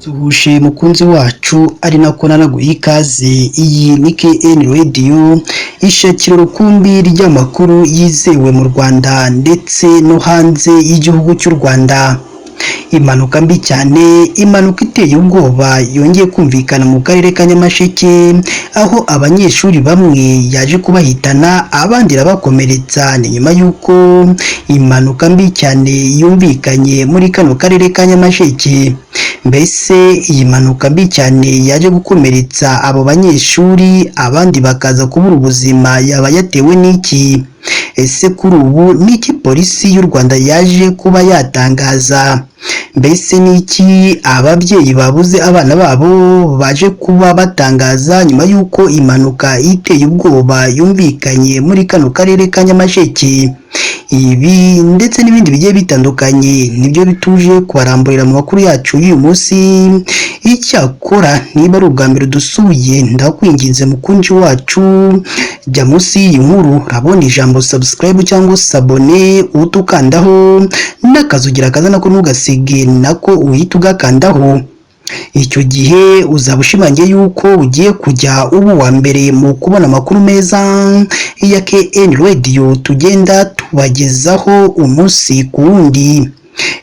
Tuhushe mukunzi wacu ari nako nanaguha ikaze. Iyi ni KN Radio, ishakiro rukumbi ry'amakuru yizewe mu Rwanda ndetse no hanze y'igihugu cy'u Rwanda. Impanuka mbi cyane, impanuka iteye ubwoba yongeye kumvikana mu karere ka Nyamasheke, aho abanyeshuri bamwe yaje kubahitana abandi irabakomeretsa. Ni nyuma y'uko impanuka mbi cyane yumvikanye muri kano karere ka Nyamasheke. Mbese iyi mpanuka mbi cyane yaje gukomeretsa abo banyeshuri, abandi bakaza kubura ubuzima, yaba yatewe n'iki? Ese kuri ubu n'iki polisi y'u Rwanda yaje kuba yatangaza? Mbese n'iki ababyeyi babuze abana babo baje kuba batangaza nyuma y'uko impanuka iteye ubwoba yumvikanye muri kano karere ka Nyamasheke? Ibi ndetse n'ibindi bigiye bitandukanye nibyo bituje kubaramburira mu makuru yacu y'uyu munsi. Icyakora niba ari ubwa mbere dusuye, ndakwinginze mukunzi wacu, jya munsi y'iyi nkuru urabona ijambo subscribe cyangwa sabone, utukandaho n'akazugira kaza nako ntugasige nako uhita ugakandaho. Icyo gihe uzaba ushimangiye yuko ugiye kujya uba uwa mbere mu kubona amakuru meza ya KN Radio tugenda tubagezaho umunsi ku wundi.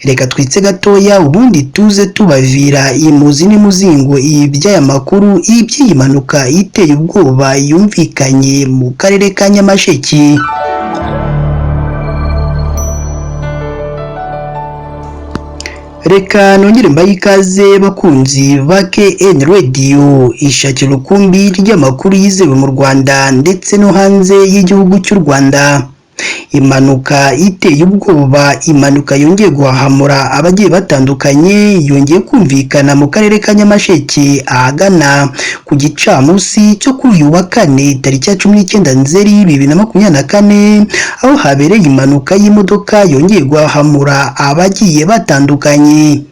Reka twitse gatoya ubundi tuze tubavira imuzi n'imuzingo iby'aya makuru iby'iyi mpanuka iteye ubwoba yumvikanye mu karere ka Nyamasheke. Reka nongere mbaye ikaze bakunzi ba KN Radio, ishakiro rukumbi ry'amakuru yizewe mu Rwanda ndetse no hanze y'igihugu cy'u Rwanda. Impanuka iteye ubwoba, impanuka yongeye guhahamura abagiye batandukanye, yongeye kumvikana mu karere ka Nyamasheke ahagana ku gicamunsi cyo kuri uyu wa kane tariki ya 19 Nzeri 2024, aho habereye impanuka y'imodoka yongeye guhahamura abagiye batandukanye.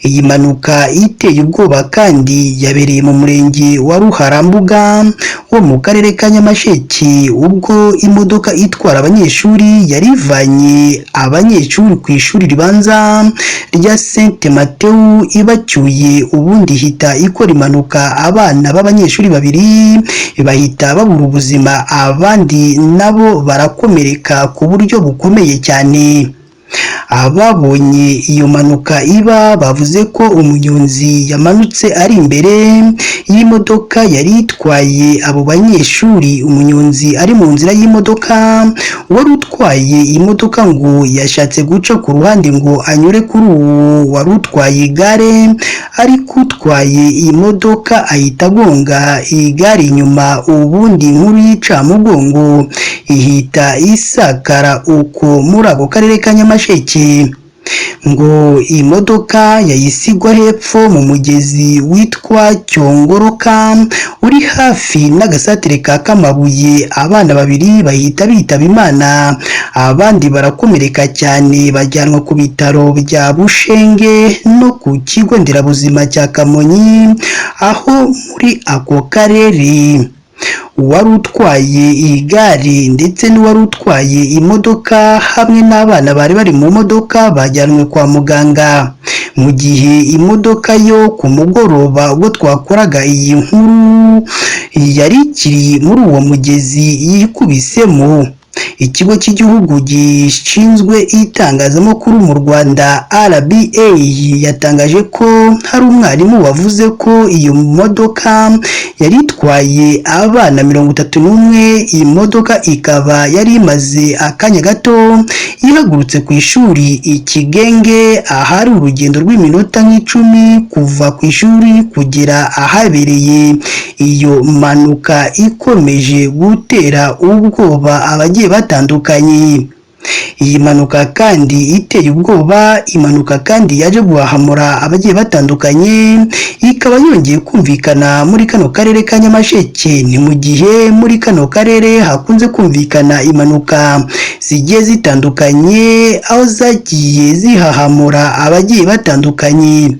Iyi mpanuka iteye ubwoba kandi yabereye mu murenge wa Ruharambuga wo mu karere ka Nyamasheke, ubwo imodoka itwara abanyeshuri yari ivanye abanyeshuri ku ishuri ribanza rya Saint Matthew ibacyuye, ubundi hita ikora impanuka, abana b'abanyeshuri babiri bahita babura ubuzima, abandi nabo barakomereka ku buryo bukomeye cyane. Ababonye iyo mpanuka iba bavuze ko umunyonzi yamanutse ari imbere y'imodoka yari itwaye abo banyeshuri. Umunyonzi ari mu nzira y'imodoka, wari utwaye imodoka ngo yashatse guca ku ruhande ngo anyure kuri uwo wari utwaye igare, ariko utwaye iyi modoka ahita agonga igare inyuma, ubundi inkuru y'incamugongo ihita isakara uko muri ako karere ka Nyamasheke. Ngo iyi modoka yayisigwa hepfo mu mugezi witwa Cyongoroka uri hafi n'agasatire ka Kamabuye. Abana babiri bahita bitaba Imana, abandi barakomereka cyane bajyanwa ku bitaro bya Bushenge no ku kigo nderabuzima cya Kamonyi, aho muri ako karere uwari utwaye igare ndetse n'uwari utwaye imodoka hamwe n'abana bari bari mu modoka bajyanwe kwa muganga. Mu gihe imodoka yo ku mugoroba ubwo twakoraga iyi nkuru yari ikiri muri uwo mugezi yikubisemo. Ikigo cy'igihugu gishinzwe itangazamakuru mu Rwanda RBA yatangaje ko hari umwarimu wavuze ko iyo modoka yari itwaye abana 31. Iyi modoka ikaba yari imaze akanya gato ihagurutse ku ishuri Ikigenge, ahari urugendo rw'iminota nk'icumi kuva ku ishuri kugera ahabereye iyo mpanuka ikomeje gutera ubwoba abagiye batandukanye. Iyi mpanuka kandi iteye ubwoba, impanuka kandi yaje guhahamura abagiye batandukanye, ikaba yongeye kumvikana muri kano karere ka Nyamasheke. Ni mu gihe muri kano karere hakunze kumvikana impanuka zigiye zitandukanye, aho zagiye zihahamura abagiye batandukanye.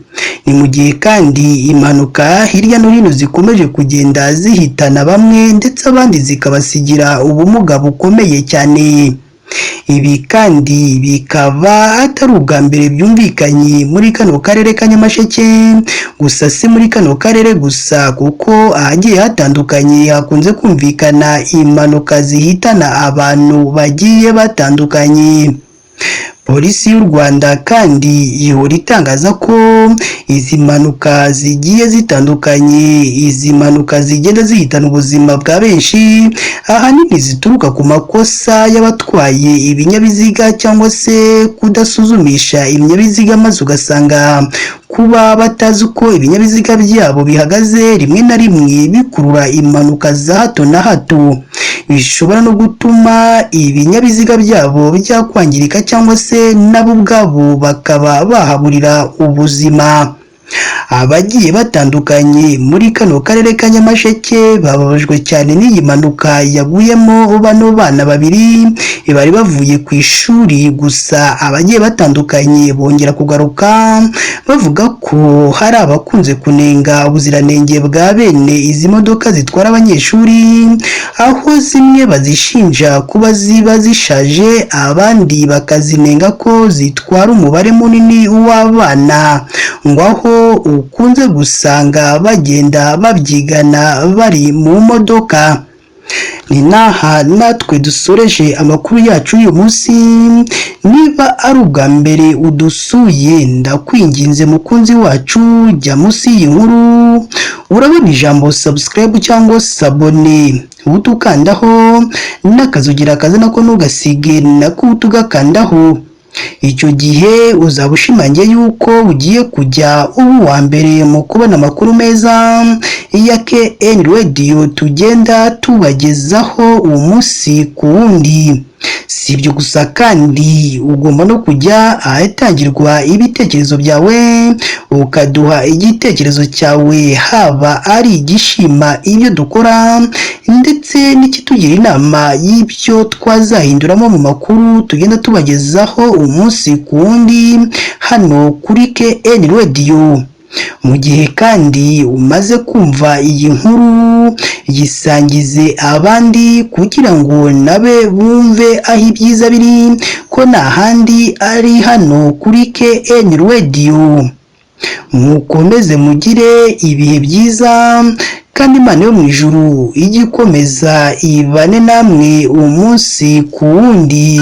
Ni mu gihe kandi impanuka hirya no hino zikomeje kugenda zihitana bamwe ndetse abandi zikabasigira ubumuga bukomeye cyane. Ibi kandi bikaba atari ubwa mbere byumvikanye muri kano karere ka Nyamasheke, gusa si muri kano karere gusa kuko ahagiye hatandukanye hakunze kumvikana impanuka zihitana abantu bagiye batandukanye. Polisi y'u Rwanda kandi ihora itangaza ko izi mpanuka zigiye zitandukanye, izi mpanuka zigenda zihitana ubuzima bwa benshi, ahanini zituruka ku makosa y'abatwaye ibinyabiziga cyangwa se kudasuzumisha ibinyabiziga, maze ugasanga kuba batazi uko ibinyabiziga byabo bihagaze rimwe na rimwe bikurura impanuka za hato na hato, bishobora no gutuma ibinyabiziga byabo byakwangirika cyangwa se nabo ubwabo bakaba bahaburira ubuzima. Abagiye batandukanye muri kano karere ka Nyamasheke bababajwe cyane n'iyi mpanuka yaguyemo bano bana babiri bari bavuye ku ishuri. Gusa abagiye batandukanye bongera kugaruka bavuga ko hari abakunze kunenga ubuziranenge bwa bene izi modoka zitwara abanyeshuri, aho zimwe bazishinja kuba ziba zishaje, abandi bakazinenga ko zitwara umubare munini w'abana, ngo aho ukunze gusanga bagenda babyigana bari mu modoka. Ni naha natwe dusoreje amakuru yacu uyu munsi. Niba ari ubwa mbere udusuye, ndakwinginze mukunzi wacu, jya munsi y'inkuru urabona ijambo subscribe cyangwa sabone, utukandaho n'akazugira kaza nako ntugasige nako utugakandaho. Icyo gihe uzaba ushimangiye yuko ugiye kujya uba uwa mbere mu kubona amakuru meza ya KN Radio tugenda tubagezaho umunsi ku wundi. Si ibyo gusa kandi ugomba no kujya ahatangirwa ibitekerezo byawe ukaduha igitekerezo cyawe, haba ari igishima ibyo dukora ndetse n'ikitugira inama y'ibyo twazahinduramo mu makuru tugenda tubagezaho umunsi ku wundi hano kuri KN Radio. Mu gihe kandi umaze kumva iyi nkuru, yisangize abandi kugira ngo nabe bumve aho ibyiza biri, ko nta handi ari hano kuri KN Radio. Mukomeze mugire ibihe byiza kandi Imana yo mu ijuru ijye ikomeza ibane namwe umunsi ku wundi.